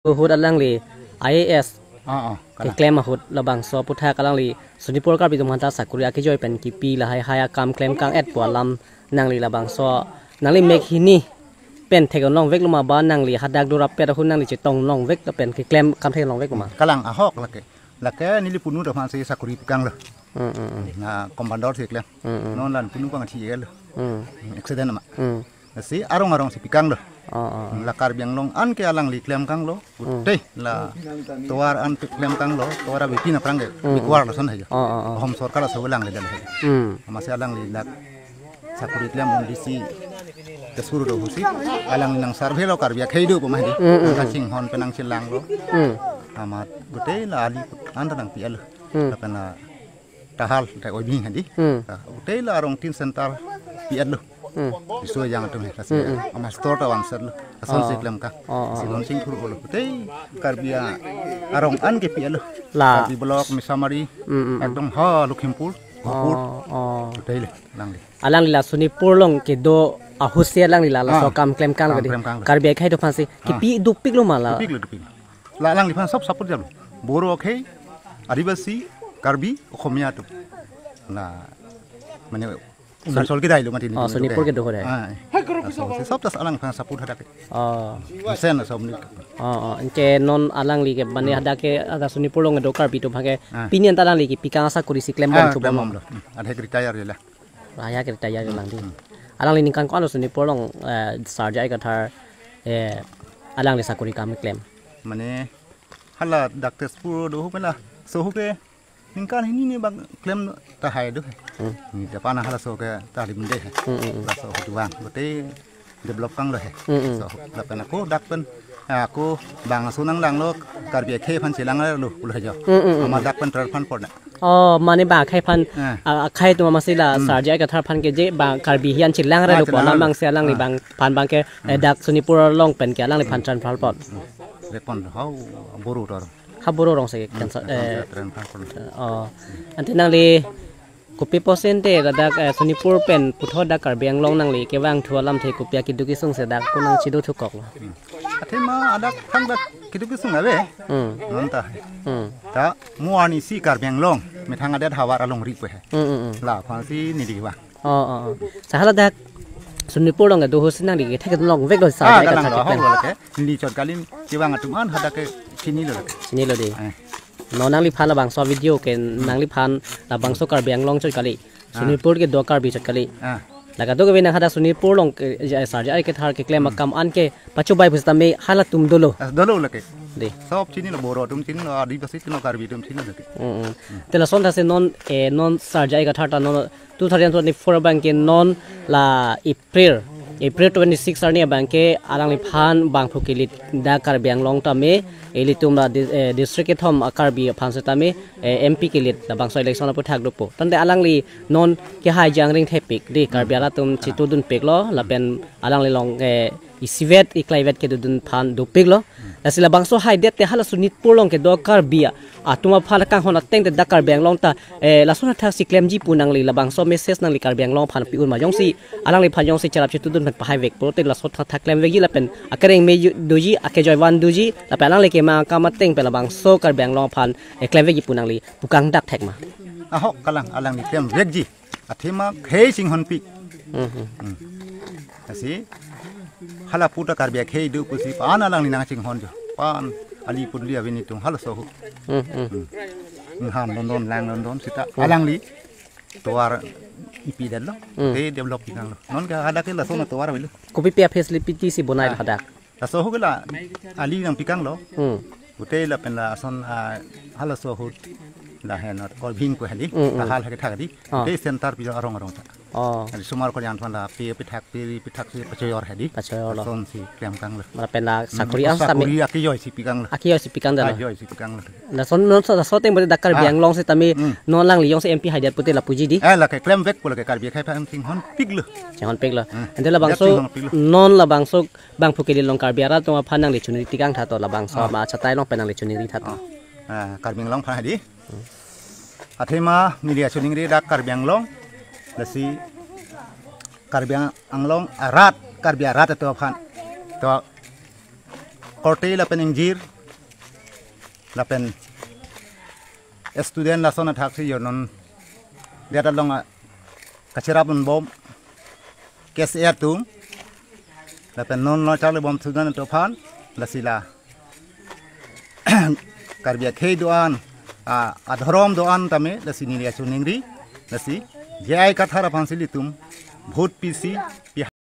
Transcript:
hud alang li IAS ke claim hud labang so putha kalang li sunipur kar bitum hanta sakuri aki joy pen kipi la hai haya kam claim kang et polam nang li labang so nang li mek hini pen thekon long vek luma ba nang li hadak dura pet hun nang li chitong long vek la pen ke claim kam thek long vek luma kalang ahok lake nili punu da fansi sakuri pikang lo na kombandor si claim non lan punu bang thi el accident ma si arong si pikang lo la kar biang long an ke alang li claim kang lo utei la toar an pe claim kang lo toara bipina prang bikwar lo son haja hom sarkar sa ulang le dal masih alang li lak sakuri claim disi kesuru do husi alang nang sarve lo kar bia kheidu pemah di kasing hon penang silang lo amat utei la ali anda nang pial la kana tahal ta obi hadi utei la arong tin sentar pial lo isu yang tu kasi amas store tawan ser lo asal si claim ka si launching thuru lo utei kar bia arong an ke pial lo la di blok misamari ekdom ha lukhimpur utei le lang li alang li la sunipur long ke do ahusia lang li la so kam claim kang gadi kar bia khai do fansi ki pi du pik lo mala dupik la lang li fan sab support jalo boro okhei adibasi karbi khomia tu na mane Sol kita itu mati ni. Sunipur ke dohor hai. Sab tas alang fan support hadak. Sen sob ni. Inke non alang li ke bani hadak ke ada sunipur long do karbi to bhage pinian talang li ki pikang asa kuri si claim bom tu bom. Ada retire je lah. Raya ke retire lang di. Alang li ningkan ko ano sunipur long sarjai ka thar alang li sakuri kam claim. Mane hala doctor spur do pela so ke ningkan ini ni bang claim ta hai do. Ni depan hala so ke ta lim de. So duang berarti develop kang lo he. So depan aku dak pen aku bang sunang lang lo karbi ke pan silang lo ulah jo. Ama dak pen terpan pod. Mane ba khai pan khai tu masila sarjai ka thar pan ke je ba karbi hian silang ra lo pona mang se lang li bang pan bang ke dak sunipur long pen ke lang li pan tran phal pot. Repon hau boru tor. Haburo rong se cancer ante nang li kopi posente radak sunipur pen putho da karbiang long nang li ke wang thualam the kopia ki duki sung se dak kunang chidu thukok athema adak thang dak ki duki sung abe non ta muani si karbiang long me thang adat hawar along ri pe la phansi ni di wa sahala dak sunipur long do hosinang li ke thek long vek lo sa ka lang ho lo ke ni chot kalin ki wang atuman hadak ke sini lo de no nangli phala bang so video ke nangli phan la bang so kar biang long chot kali sunipur ke do kar bi chot kali laga do ke bina hada sunipur long ke sarja ai ke thar ke claim kam an ke pachu bai busta me hala tum dolo lake de sob chini lo boro tum chini lo adi basi tum kar bi tum chini lake tela son ta se non sarja ai ka thar ta non 2024 bank ke non la April 26 arni banke alang li phan bang phukilit da kar biang long ta me elitum la district ke thom akar bi phan se ta me MP ke lit da bang so election la puthak do po tande alang li non ke hai jang ring thepik de kar biala tum chitu dun pek lo la pen alang li long isivet iklaivet ke dun phan do pek lo asila bang so hai det te hala sunit purlong ke do kar bia atuma phala kang hona teng de da kar biang long ta la suna thak si claim ji punang li la bang so message nang li kar biang long phan pi un ma yong si alang li phan yong si charap chitu dun pa hai vek pro te la so thak claim vegi la pen akareng me doji ake joy wan doji la pen alang li ke ma ka ma teng pe la bang so kar biang long phan claim vegi punang li pukang dak thek ma ahok kalang alang ni claim vegi athema khei sing hon pi asi hala puta karbia khei du pusi pan alang ni nang sing hon jo pan ali pudlia vini tum hala so han london lang london sita alang li toar ipi dallo te develop kang lo non ka ada ke la so na toar wilu kopi pia facility si bonai hadak la so ho la ali nang pikang lo ute la pen la son hala so ho la hen or bhin ko hali hal ha thak di te center pi arong ta ani sumar ko yan thon la pi pithak si pachoyor hadi pachoyor lo son si klem kang lo mala pen la sakuri ang sami akiyoy si pikang lo da akiyoy si pikang lo na son non so teng bode dakar biang long se tami non lang li yong se MP haidat puti la puji di la ke klem vek ko la ke kar bi khai pa sing hon pik lo ande la bang so non la bang so bang phukeli long kar biara to phanang li chuni tikang tha to la bang so ma chatai long penang li chuni ri tha to kar biang long pha hadi athema milia chuning ri dak kar biang long lasi karbiang anglong arat karbia rat to phan to korte la pen injir la pen student la sona thak si yonon dia ta long kachira pun bom kes air tum la pen non no chale bom sudan to phan la sila karbia khei doan adhorom doan tame la sini ria chuningri la si jai kathara phansili tum vote pc